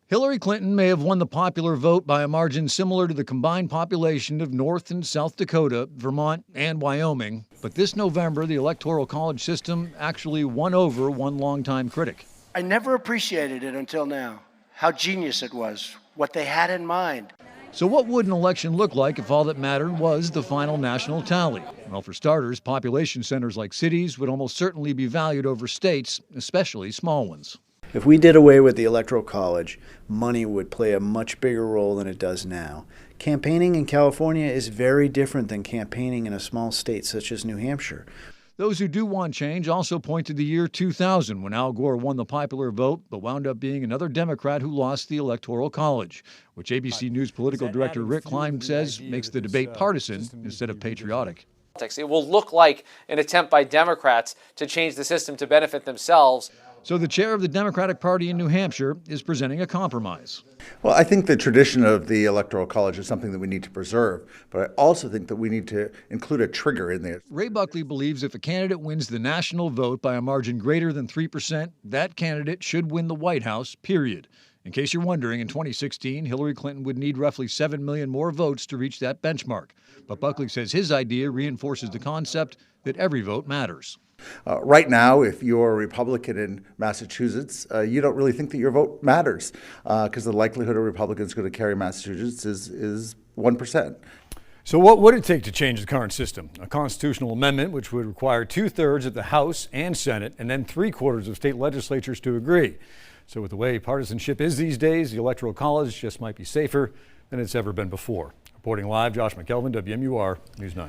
Hillary Clinton may have won the popular vote by a margin similar to the combined population of North and South Dakota, Vermont, and Wyoming. But this November, the Electoral College system actually won over one longtime critic. I never appreciated it until now, how genius it was, what they had in mind. So what would an election look like if all that mattered was the final national tally? Well, for starters, population centers like cities would almost certainly be valued over states, especially small ones. If we did away with the Electoral College, money would play a much bigger role than it does now. Campaigning in California is very different than campaigning in a small state such as New Hampshire. Those who do want change also point to the year 2000 when Al Gore won the popular vote but wound up being another Democrat who lost the Electoral College, which ABC News political director Rick Klein says makes the debate partisan instead of patriotic. It will look like an attempt by Democrats to change the system to benefit themselves. So the chair of the Democratic Party in New Hampshire is presenting a compromise. Well, I think the tradition of the Electoral College is something that we need to preserve, but I also think that we need to include a trigger in there. Ray Buckley believes if a candidate wins the national vote by a margin greater than 3%, that candidate should win the White House, period. In case you're wondering, in 2016, Hillary Clinton would need roughly 7 million more votes to reach that benchmark. But Buckley says his idea reinforces the concept that every vote matters. Right now, if you're a Republican in Massachusetts, you don't really think that your vote matters because the likelihood of Republicans going to carry Massachusetts is 1%. So what would it take to change the current system? A constitutional amendment which would require 2/3 of the House and Senate and then 3/4 of state legislatures to agree. So with the way partisanship is these days, the Electoral College just might be safer than it's ever been before. Reporting live, Josh McKelvin, WMUR News 9.